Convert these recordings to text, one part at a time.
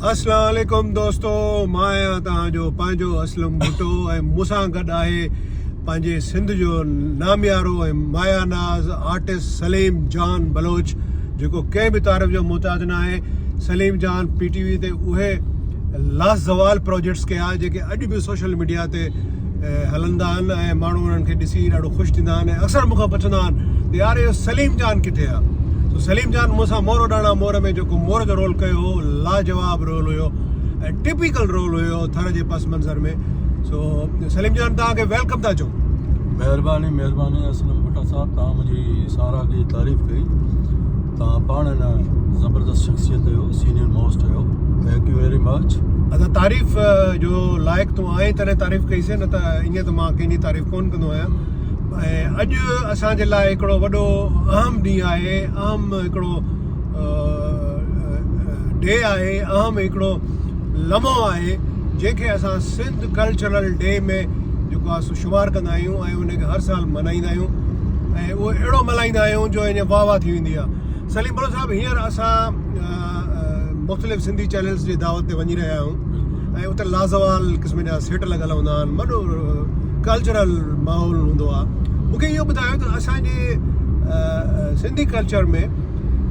अस्सलाम वालेकुम दोस्तों, मां आहियां तव्हांजो पंहिंजो असलम भुट्टो ऐं मूंसां गॾु आहे पंहिंजे सिंध जो नामियारो ऐं माया नाज़ आर्टिस्ट सलीम जान बलोच, जेको कंहिं बि तारीफ़ जो मुहताज न आहे। सलीम जान PTV ते उहे लाज़वाल प्रोजेक्ट्स कया जेके अॼु बि सोशल मीडिया ते हलंदा आहिनि ऐं माण्हू उन्हनि खे ॾिसी ॾाढो ख़ुशि थींदा आहिनि ऐं अक्सर मूंखां पुछंदा आहिनि त यार इहो सलीम जान किथे आहे। तो सलीम जान मूंसां मोरो ॾाणा मोर में जेको मोर जो रोल कयो हो, लाजवाब रोल हुयो ऐं टिपिकल रोल हुयो थर जे पस मंज़र में। सो सलीम जान तव्हांखे वेलकम था चऊं। महिरबानी असलम भुट्टा साहब, तव्हां मुंहिंजी सारा जी तारीफ़ कई। तव्हां पाण न ज़बरदस्त शख़्सियत आहियो, सीनियर मोस्ट आहियो। Thank U very much. अच्छा, तारीफ़ जो लाइक़ु तूं आहीं तॾहिं तारीफ़ कईसीं, न त ईअं त मां कंहिंजी तारीफ़ कोन कंदो आहियां। ऐं अॼु असांजे लाइ हिकिड़ो वॾो अहम ॾींहुं आहे, अहम हिकिड़ो डे आहे, अहम हिकिड़ो लम्हो आहे जंहिंखे असां सिंध कल्चरल डे में जेको आहे शुमारु कंदा आहियूं ऐं उनखे हर साल मल्हाईंदा आहियूं ऐं उहो अहिड़ो मल्हाईंदा आहियूं जो ईअं वाह थी वेंदी आहे। सलीम बलोच साहिबु, हींअर असां मुख़्तलिफ़ सिंधी चैनल्स जी दावत ते वञी रहिया आहियूं ऐं उते लाज़वाल क़िस्म जा सेट लॻल हूंदा आहिनि, वॾो कल्चरल माहौल हूंदो आहे। मूंखे इहो ॿुधायो त असांजे सिंधी कल्चर में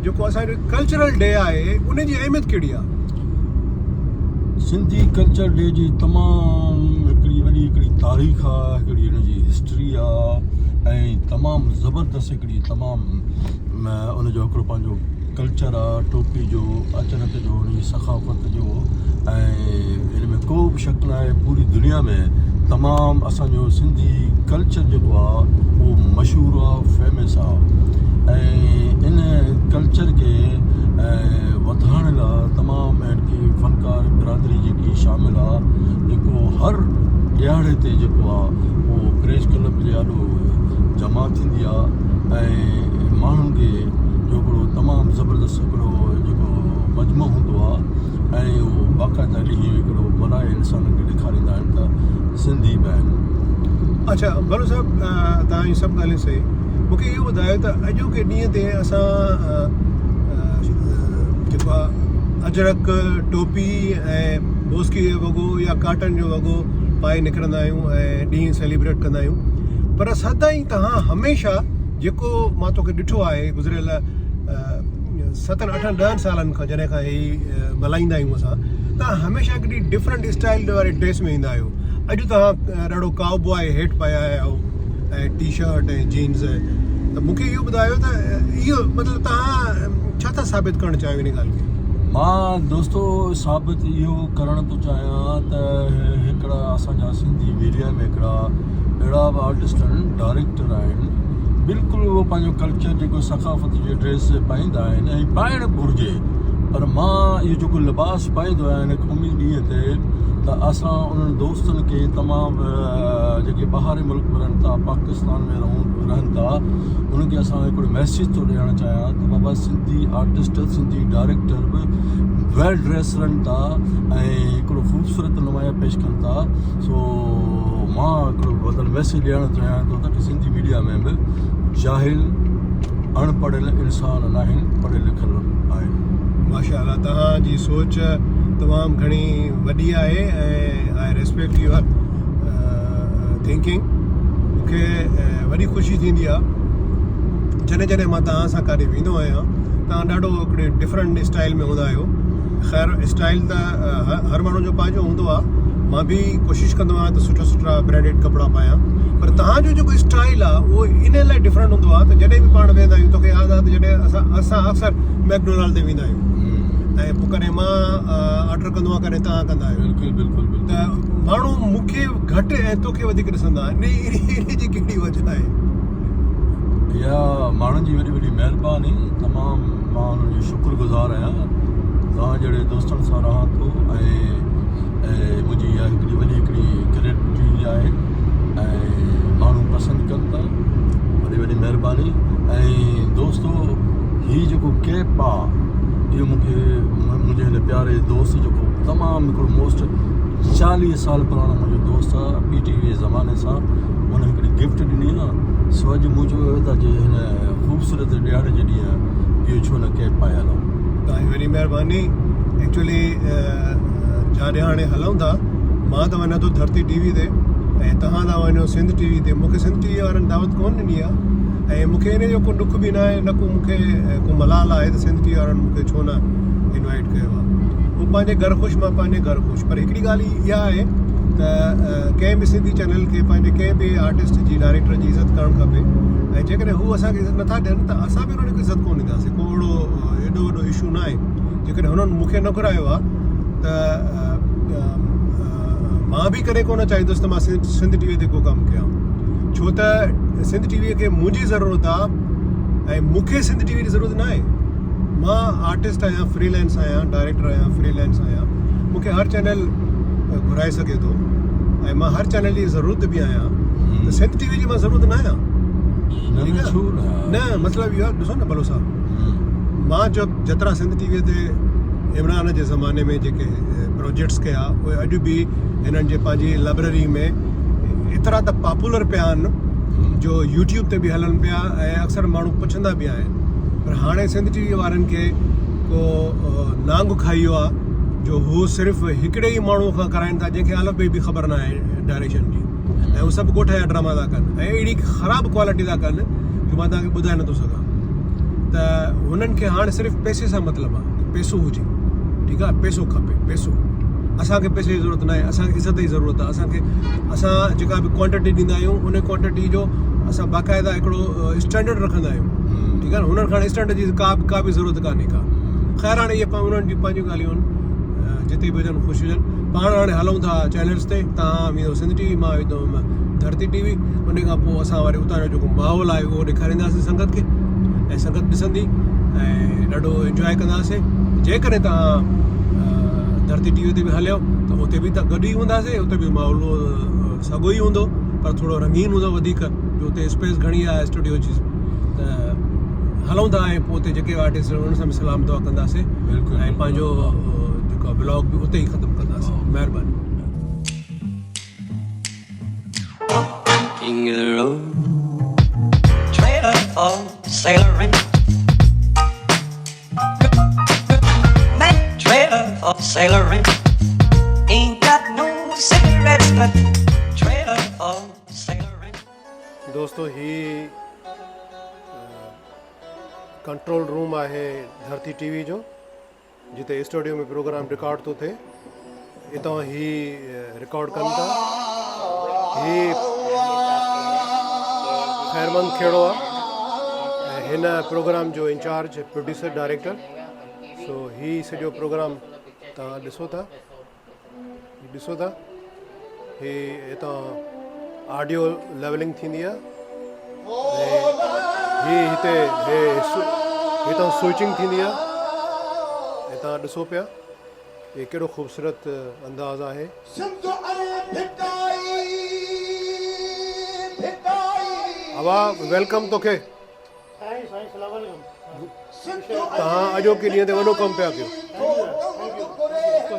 जेको असांजो कल्चरल डे आहे उनजी अहमियत कहिड़ी आहे? सिंधी कल्चर डे जी तमामु हिकिड़ी तारीख़ आहे, हिकिड़ी हुनजी हिस्ट्री आहे ऐं तमामु ज़बरदस्त हिकिड़ी तमामु उनजो हिकिड़ो पंहिंजो कल्चर आहे, टोपी जो, अचरत जो, हुनजी सखाफ़त जो। ऐं हिन में को बि शक न आहे, पूरी दुनिया में तमामु असांजो सिंधी कल्चर जेको आहे उहो मशहूरु आहे, फेमस आहे। ऐं इन कल्चर खे वधाइण लाइ तमामु अहिड़ी फ़नकार बिरादरी जेकी शामिलु आहे, जेको हर ॾियारे ते जेको आहे उहो प्रेस क्लब जे ॾाढो जमा थींदी आहे ऐं माण्हुनि खे हिकिड़ो तमामु ज़बरदस्त हिकिड़ो जेको मजमो हूंदो आहे ऐं उहो बाक़ाइदा ॾींहुं हिकिड़ो वॾा इंसाननि खे ॾेखारींदा आहिनि त सिंधी बि आहिनि। अच्छा भलो साहिबु, तव्हां इहे सभु ॻाल्हियूं सही। मूंखे इहो ॿुधायो त अॼोके ॾींहं ते असां जेको आहे अजरक, टोपी ऐं बोस्की जो वॻो या काटन जो वॻो पाए निकिरंदा आहियूं ऐं ॾींहुं सेलिब्रेट कंदा आहियूं, पर सदाईं तव्हां हमेशह जेको मां तोखे ॾिठो आहे गुज़िरियल 7-8-10 सालनि खां जॾहिं खां हीअ मल्हाईंदा आहियूं असां, तव्हां हमेशह हिकिड़ी डिफरेंट स्टाइल वारी ड्रेस में ईंदा आहियो। अॼु तव्हां ॾाढो काउबॉय हेठ पाया आहियो ऐं टी-शर्ट ऐं जीन्स। त मूंखे इहो ॿुधायो त इहो मतिलबु तव्हां छा था साबित करणु चाहियो इन ॻाल्हि खे? मां दोस्तो साबित इहो करणु थो चाहियां त हिकिड़ा असांजा सिंधी मीडिया में हिकिड़ा अहिड़ा बि आर्टिस्ट आहिनि, डायरेक्टर आहिनि, बिल्कुलु उहो पंहिंजो कल्चर जेको सखाफ़त जी ड्रेस पाईंदा आहिनि ऐं पाइणु घुरिजे। पर मां इहो जेको लिबास पाईंदो आहियां हिन क़ौमी ॾींहं ते, त असां उन्हनि दोस्तनि खे तमामु जेके ॿाहिरि मुल्क में रहनि था, पाकिस्तान में रहनि था, उन्हनि खे असां हिकिड़ो मैसेज थो ॾियणु चाहियां त बाबा सिंधी आर्टिस्ट, सिंधी डायरेक्टर बि वेल ड्रेस रहनि था ऐं हिकिड़ो ख़ूबसूरत नुमाया पेश कनि था। सो मां हिकिड़ो मतिलबु मैसेज ॾियणु चाहियां थो त सिंधी मीडिया में बि जाहिल अनपढ़ियल इंसान न आहिनि, पढ़ियल लिखियल आहिनि। माशाअल्लाह, तव्हांजी सोच तमामु घणी वॾी आहे ऐं आई रिस्पेक्ट यूअर थिंकिंग। मूंखे वॾी ख़ुशी थींदी आहे जॾहिं जॾहिं मां तव्हां सां काॾे वेंदो आहियां। तव्हां ॾाढो हिकिड़े डिफरेंट स्टाइल में हूंदा आहियो। ख़ैर, स्टाइल त हर माण्हू जो पंहिंजो हूंदो आहे। मां बि कोशिशि कंदो आहियां त सुठा ब्रांडेड कपिड़ा पायां, पर तव्हांजो जेको स्टाइल आहे उहो इन लाइ डिफरेंट हूंदो आहे त जॾहिं बि पाण वेंदा आहियूं, तोखे यादि आहे त जॾहिं असां अक्सर मैकडोनाल्ड ते वेंदा आहियूं ऐं पोइ कॾहिं मां ऑर्डर कंदो आहियां, कॾहिं तव्हां कंदा आहियो। बिल्कुलु त माण्हू मूंखे घटि ऐं तोखे वधीक ॾिसंदा आहिनि, इन जी कहिड़ी वजह आहे? इहा माण्हुनि जी वॾी वॾी महिरबानी, तमामु मां उन्हनि जो शुक्रगुज़ार आहियां। तव्हां जहिड़े दोस्तनि सां रहां थो ऐं मुंहिंजी इहा हिकिड़ी क्रेडिटी आहे ऐं माण्हू पसंदि कनि था, वॾी वॾी महिरबानी। ऐं दोस्तो, हीअ जेको कैप आहे इहो मूंखे मुंहिंजे हिन प्यारे दोस्त जेको तमामु हिकिड़ो मोस्ट 40 साल पुराणो मुंहिंजो दोस्त आहे, PTV जे ज़माने सां, उन हिकिड़ी गिफ्ट ॾिनी आहे। सो अॼु मुंहिंजो त जे हिन ख़ूबसूरत ॾियारे जे ॾींहुं इहो छो न कैप पायल आहे। तव्हांजी वॾी महिरबानी। एक्चुअली जाॾे हाणे हलूं था मां त वञा थो धरती टीवी ते ऐं तव्हां था वञो सिंध टीवी ते। मूंखे सिंध टीवी वारनि दावत कोन ॾिनी आहे ऐं मूंखे इन जो को ॾुख बि न आहे न को मूंखे को मलाल आहे त सिंध टीवी वारनि मूंखे छो न इनवाइट कयो आहे। हू पंहिंजे घर ख़ुशि मां पंहिंजे घर ख़ुशि। पर हिकिड़ी ॻाल्हि इहा आहे त कंहिं बि सिंधी चैनल खे पंहिंजे कंहिं बि आर्टिस्ट जी डायरेक्टर जी इज़त करणु खपे ऐं जेकॾहिं हू असांखे इज़त नथा ॾियनि त असां बि उन्हनि खे इज़त कोन ॾींदासीं। को अहिड़ो एॾो वॾो इशू न आहे। जेकॾहिं हुननि मूंखे न घुरायो आहे त मां बि कॾहिं कोन चाहींदुसि त मां सिंध टीवी ते को कमु कयां, छो त सिंध टीवीअ खे मुंहिंजी ज़रूरत आहे ऐं मूंखे सिंध टीवी जी ज़रूरत न आहे। मां आर्टिस्ट आहियां, फ्रीलांस आहियां, डायरेक्टर आहियां, फ्रीलांस आहियां। मूंखे हर चैनल घुराए सघे थो ऐं मां हर चैनल जी ज़रूरत बि आहियां त सिंध टीवी जी मां ज़रूरत न आहियां। न मतिलबु इहो ॾिसो न भलो साहब, मां जेतिरा सिंध टीवीअ ते इमरान जे ज़माने में जेके प्रोजेक्ट्स कया उहे अॼु बि हिननि जे पंहिंजी लाइब्रेरी में एतिरा त पॉपुलर पिया आहिनि जो यूट्यूब ते बि हलनि पिया ऐं अक्सर माण्हू पुछंदा बि आहिनि। पर हाणे सिंध टीवी वारनि खे को नांग खाई वियो आहे जो हू सिर्फ़ु हिकिड़े ई माण्हू खां कराइनि था जंहिंखे अलॻि बि ख़बर न आहे डायरेक्शन जी ऐं हू सभु ॻोठ जा ड्रामा था कनि ऐं अहिड़ी ख़राबु क्वालिटी था कनि जो मां तव्हांखे ॿुधाए नथो सघां। त हुननि खे हाणे सिर्फ़ु पैसे सां मतिलबु आहे, पैसो हुजे, ठीकु आहे, पैसो खपे, पैसो। असांखे पैसे जी ज़रूरत न आहे, असांखे इज़त जी ज़रूरत आहे। असां जेका बि क्वांटिटी ॾींदा आहियूं उन क्वांटिटी जो असां बाक़ाइदा हिकिड़ो स्टैंडर्ड रखंदा आहियूं, ठीकु आहे न। हुननि खां स्टैंडर्ड जी का बि ज़रूरत कान्हे का। ख़ैर हाणे इहे उन्हनि जी पंहिंजियूं ॻाल्हियूं आहिनि, जिते बि हुजनि ख़ुशि हुजनि। पाण हाणे हलूं था चैनल्स ते, तव्हां वेंदो सिंध टीवी, मां वेंदो धरती टीवी। उन खां पोइ असां वरी उतां जो जेको माहौल आहे उहो ॾेखारींदासीं संगत खे ऐं संगत ॾिसंदी ऐं ॾाढो इंजॉय कंदासीं। जेकॾहिं तव्हां धरती टीवी ते बि हलियो त उते बि त गॾु ई हूंदासीं, उते बि माहौल साॻियो ई हूंदो पर थोरो रंगीन हूंदो वधीक, जो उते स्पेस घणी आहे स्टूडियो जी। त हलूं था ऐं पोइ उते जेके आर्टिस्ट उन्हनि सां बि सलाम दुआ कंदासीं ऐं पंहिंजो जेको ब्लॉग बि उते ई ख़तमु कंदासीं। महिरबानी। King of the road, trailer for sailoring. Man, trailer for sailoring. Ain't got no cigarettes, but trailer for sailoring. दोस्तों ही कंट्रोल रूम आहे धरती टीवी जो, जिते स्टूडियो में प्रोग्राम रिकॉर्ड थो थिए। हितां ही रिकॉर्ड कनि था। ही ख़ैरमंद खेड़ो आहे ऐं हिन प्रोग्राम जो इंचार्ज प्रोड्यूसर डायरेक्टर। सो ही सॼो प्रोग्राम तव्हां ॾिसो था ही हितां ऑडियो लेवलिंग थींदी आहे ऐं हिते हितां स्विचिंग थींदी आहे ऐं तव्हां ॾिसो पिया हे कहिड़ो ख़ूबसूरत अंदाज़ आहे। हवा वेलकम तोखे। तव्हां अॼोके ॾींहं ते वॾो कमु पिया कयो।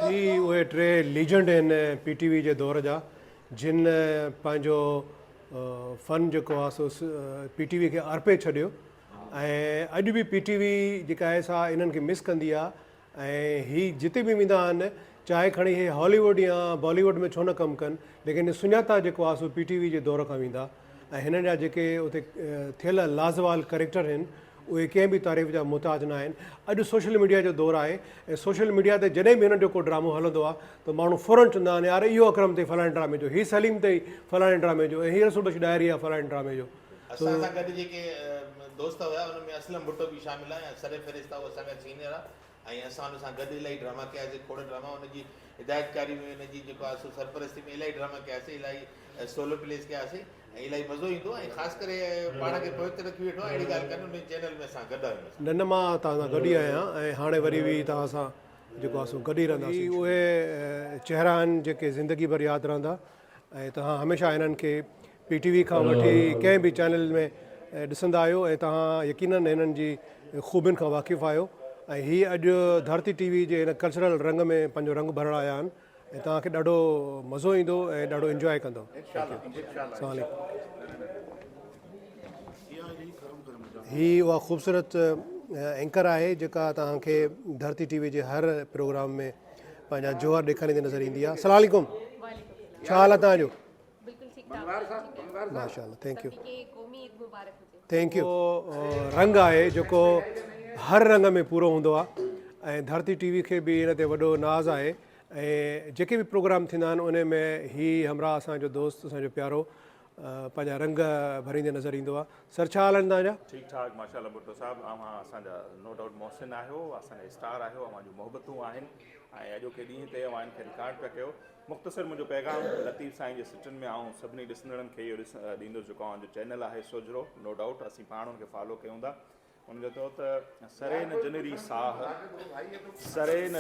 ही उहे टे लीजेंड आहिनि PTV जे दौर जा, जिन पंहिंजो फ़न जेको आहे सो PTV खे अर्पे छॾियो ऐं अॼु बि PTV जेका आहे सा इन्हनि खे मिस कंदी आहे ऐं ही जिते बि वेंदा आहिनि, चाहे खणी हे हॉलीवुड या बॉलीवुड में छो न कमु कनि, लेकिन सुञाता जेको आहे सो PTV जे दौर खां वेंदा ऐं हिननि जा जेके उते थियल लाज़वाल कैरेक्टर आहिनि उहे कंहिं बि तारीफ़ जा मुहताज न आहिनि। अॼु सोशल मीडिया जो दौरु आहे ऐं सोशल मीडिया ते जॾहिं बि हिननि जो को ड्रामो हलंदो आहे त माण्हू फ़ौरन चवंदा आहिनि यार इहो अकरम ते फलाणे ड्रामे जो, हीअ सलीम ते फलाणे ड्रामे जो, ऐं हीअ रसूल बख्श डायरी आहे फलाणे ड्रामे जो। असां सां गॾु जेके दोस्त हुया उन में असलम भुट्टो बि शामिल आहे ऐं सरे फ़रिश्ता उहो असांजा सीनियर आहे ऐं असां हुन सां गॾु इलाही ड्रामा कयासीं। खोड़ ड्रामा हुनजी हिदायतकारी में हुनजी जेको आहे सो सरपरस्ती में इलाही ड्रामा कयासीं, इलाही सोलो प्लेस कयासीं ऐं इलाही मज़ो ईंदो ऐं ख़ासि करे पाण खे पवित्र रखी वेठो आहे। अहिड़ी ॻाल्हि कान्हे, उन चैनल में असां गॾु आहियूं। न मां तव्हां सां गॾु ई आहियां ऐं हाणे वरी बि तव्हां सां जेको आहे सो गॾु ई रहंदासीं। उहे चहिरा आहिनि जेके ज़िंदगी भर यादि रहंदा ऐं तव्हां हमेशह हिननि खे PTV खां वठी कंहिं बि चैनल में ॾिसंदा आहियो ऐं तव्हां यकीनन हिननि जी ख़ूबियुनि खां वाक़िफ़ु आहियो ऐं हीअ अॼु धरती TV जे हिन कल्चरल रंग में पंहिंजो रंग भरण आया आहिनि ऐं तव्हांखे ॾाढो मज़ो ईंदो ऐं ॾाढो इंजॉय कंदो। ही उहा ख़ूबसूरत एंकर आहे जेका तव्हांखे धरती टीवी जे हर प्रोग्राम में पंहिंजा जोहर ॾेखारींदी नज़र ईंदी आहे। अस्सलाम वालेकुम, छा हाल आहे तव्हांजो? माशाल्लाह, थैंक यू थैंक यू। रंग आहे जेको हर रंग में पूरो हूंदो आहे ऐं धरती टीवी खे बि इन ते वॾो नाज़ आहे ऐं जेके बि प्रोग्राम थींदा आहिनि उन में ही हमरा असांजो दोस्त असांजो प्यारो पंहिंजा रंग भरींदे नज़र ईंदो आहे। सर छा हाल आहिनि तव्हांजा? ठीक ठाक माशाल्लाह भुट्टो साहब, असांजा नो डाउट मोहसिन आहियो, असांजा स्टार आहियो, अवां मोहबतूं आहिनि ऐं अॼोके ॾींहं ते अवां इनखे रिकॉर्ड पिया कयो। मुख़्तसर मुंहिंजो पैगाम लतीफ़ साईं जे सिटनि में आऊं सभिनी ॾिसंदड़नि खे इहो ॾींदुसि जेको अवांजो चैनल आहे सोजरो, नो डाउट असीं पाण हुनखे फॉलो कयूं था। हुनजो चओ त सरे न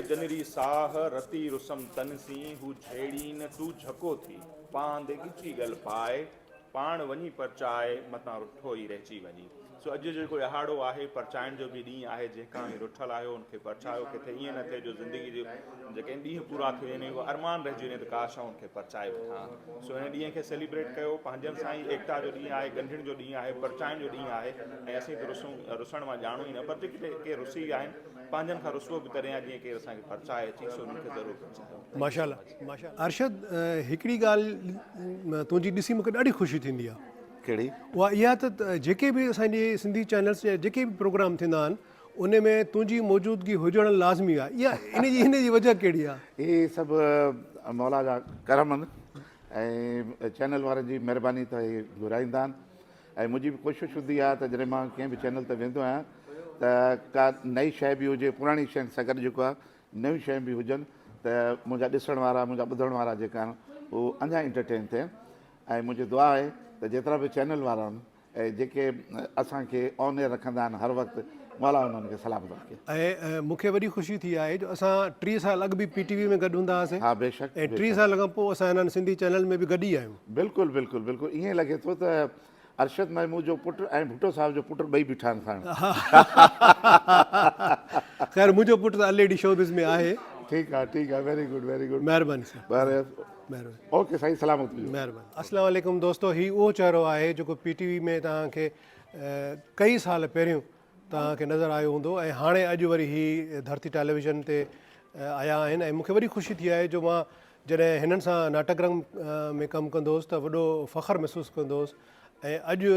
जनरी साह रती रुसम तनसी हू झेड़ी न तू झको थी पांदे गिची गल पाए पाण वञी परचाए मतां रुठो ई रहिजी वञी। सो अॼु जेको इहाड़ो आहे परचाइण जो बि ॾींहुं आहे, जंहिंखां बि रुठल आहियो उनखे परचायो। किथे ईअं न थिए जो ज़िंदगी जो जेके ॾींहं पूरा थी वञे उहो अरमान रहिजी वञे त काश आउं उनखे परचाए वठां। सो हिन ॾींहं खे सेलिब्रेट कयो, पंहिंजनि सां ई एकता जो ॾींहुं आहे, गंढिण जो ॾींहुं आहे, परचाइण जो ॾींहुं आहे ऐं असीं त रुसण मां ॼाणूं ई न, पर जेके के रुसी आहिनि पंहिंजनि खां रुसो बि तॾहिं आहे जीअं केरु असांखे परचाए अची, सो उन्हनि खे ज़रूरु परचायो। माशाल्लाह माशाल्लाह। अरशद, हिकिड़ी ॻाल्हि तुंहिंजी ॾिसी मूंखे ॾाढी ख़ुशी थींदी आहे। कहिड़ी? उहा इहा त जेके बि असांजे सिंधी चैनल्स जा जेके बि प्रोग्राम थींदा आहिनि उन में तुंहिंजी मौजूदगी हुजणु लाज़मी आहे। इहा इन जी वजह कहिड़ी आहे? इहे सभु मौला जा करम आहिनि ऐं चैनल वारनि जी महिरबानी त इहे घुराईंदा आहिनि ऐं मुंहिंजी बि कोशिशि हूंदी आहे त जॾहिं मां कंहिं बि चैनल ते वेंदो आहियां त का नई शइ बि हुजे, पुराणी शयुनि सां गॾु जेको आहे नयूं शयूं बि हुजनि त मुंहिंजा ॾिसण वारा, मुंहिंजा ॿुधण वारा जेका आहिनि उहो अञा इंटरटेन थियनि। ऐं मुंहिंजी दुआ आहे त जेतिरा बि चैनल वारा आहिनि ऐं जेके असांखे ऑन एयर रखंदा आहिनि हर वक़्तु, मौला उन्हनि खे सलामत रखे। ऐं मूंखे वॾी ख़ुशी थी आहे जो असां 3 साल अॻु बि PTV में गॾु हूंदा हुआसीं। हा बेशक। ऐं 3 साल खां पोइ असां हिननि सिंधी चैनल में बि गॾु ई आहियूं। बिल्कुलु बिल्कुलु बिल्कुलु ईअं लॻे थो त अरशद महमूद जो पुटु ऐं भुट्टो साहिब जो पुटु ॿई बीठा आहिनि साण। ख़ैर मुंहिंजो पुटु त ऑलरेडी शोबिज़ में आहे। ठीकु आहे, वेरी गुड वेरी गुड। महिरबानी साईं, महिरबानी। ओके साईं, सलामत हुजो। महिरबानी। अस्सलाम वालेकुम दोस्तो, ही उहो चहिरो आहे जेको PTV में तव्हांखे कई साल पहिरियों तव्हांखे नज़र आयो हूंदो ऐं हाणे अॼु वरी ही धरती टेलीविज़न ते आया आहिनि। ऐं मूंखे वॾी ख़ुशी थी आहे जो मां जॾहिं हिननि सां नाटक रंग में कमु कंदो हुउसि त वॾो फ़ख़्रु महसूसु कंदो हुउसि ऐं अॼु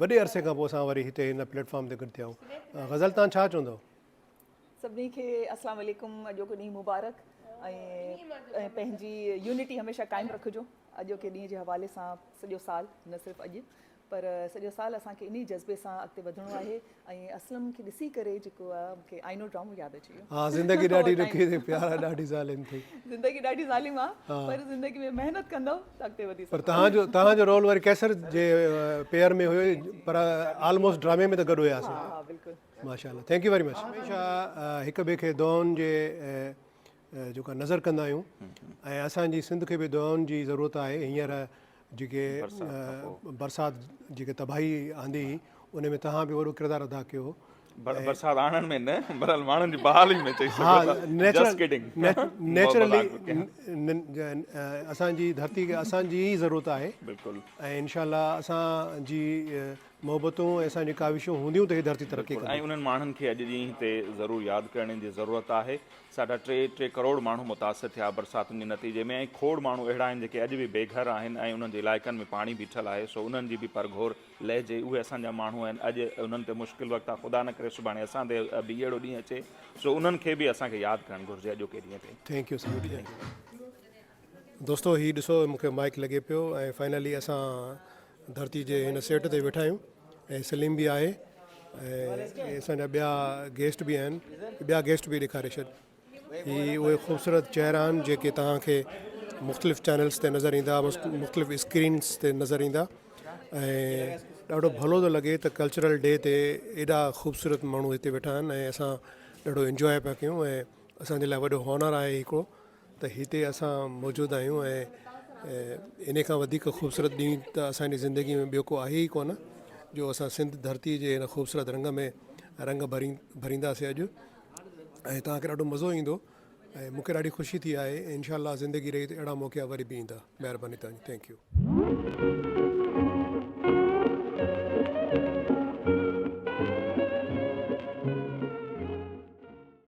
वॾे अरसे खां पोइ असां वरी हिते हिन प्लेटफॉर्म ते गॾु थिया आहियूं। ग़ज़ल, तव्हां छा चवंदव? सभिनी खे अस्सलाम वालेकुम, अॼोको ॾींहुं मुबारक ऐं पंहिंजी यूनिटी हमेशह क़ाइमु रखिजो। अॼोके ॾींहं जे हवाले सां सॼो साल, न सिर्फ़ु अॼु पर सॼो साल असांखे इन जज़्बे सां अॻिते वधिणो आहे। ऐं असलम खे ॾिसी करे जेको आहे मूंखे आइनो ड्रामो यादि अची वियो। हा, ज़िंदगी ॾाढी ॾुखी थी, प्यार ॾाढी ज़ालिम थी। ज़िंदगी ॾाढी ज़ालिम आहे पर ज़िंदगी में महिनत कंदव त अॻिते वधी पर तव्हांजो रोल वरी कैसर जे पेयर में हुयो, पर ऑलमोस्ट ड्रामे में त गॾु हुयासीं। हा बिल्कुलु। माशाल्लाह, थैंक यू वेरी मच। हमेशह हिक ॿिए खे दुआउनि जे जेका नज़र कंदा आहियूं ऐं असांजी सिंध खे बि दुआउनि जी ज़रूरत आहे। हींअर जेके बरसाति जेके तबाही आंदी उन में तव्हां बि वॾो किरदारु अदा कयो। बरसाति आणण में न, बहरहाल माण्हुनि जी बहाली में चई सघो था। नेचुरली असांजी धरती खे असांजी ई ज़रूरत आहे। बिल्कुलु। ऐं इंशाल्लाह असांजी मोहबतूं ऐं असांजी काविशूं हूंदियूं त हीअ धरती तरक़ी कंदी। ऐं उन्हनि माण्हुनि खे अॼु ॾींहं ते ज़रूरु यादि करण जी ज़रूरत आहे। साढा 3 करोड़ माण्हू मुतासिर थिया बरसातुनि जे नतीजे में ऐं खोड़ माण्हू अहिड़ा आहिनि जेके अॼु बि बेघर आहिनि ऐं उन्हनि जे इलाइक़नि में पाणी बीठल आहे। सो उन्हनि जी बि परघोर लहिजे, उहे असांजा माण्हू आहिनि। अॼु उन्हनि ते मुश्किल वक़्तु आहे, ख़ुदा न करे सुभाणे असां ते बि अहिड़ो ॾींहुं अचे। सो उन्हनि खे बि असांखे यादि करणु घुरिजे अॼोके ॾींहं ते। थैंक यू दोस्तो। हीउ ॾिसो मूंखे माइक लॻे पियो ऐं फाइनली असां धरती जे हिन सेट ते वेठा आहियूं ऐं सलीम बि आहे ऐं असांजा ॿिया गेस्ट बि आहिनि। ॿिया गेस्ट बि ॾेखारे छॾ। ही उहे ख़ूबसूरत चहिरा आहिनि जेके तव्हांखे मुख़्तलिफ़ चैनल्स ते नज़र ईंदा, मुख़्तलिफ़ स्क्रीन्स ते नज़र ईंदा ऐं ॾाढो भलो थो लॻे त कल्चरल डे ते एॾा ख़ूबसूरत माण्हू हिते वेठा आहिनि ऐं असां ॾाढो इंजॉय पिया कयूं ऐं असांजे लाइ वॾो हॉनर आहे हिकिड़ो त हिते असां मौजूदु आहियूं ऐं इन खां वधीक ख़ूबसूरत ॾींहुं त असांजी ज़िंदगी में ॿियो को आहे ई कोन जो असां सिंध धरती जे हिन ख़ूबसूरत रंग में रंग भरींदासीं अॼु ऐं तव्हांखे ॾाढो मज़ो ईंदो ऐं मूंखे ॾाढी ख़ुशी थी आहे। इंशाअल्लाह ज़िंदगी रही त अहिड़ा मौक़ा वरी बि ईंदा। महिरबानी तव्हांजी, थैंक यू।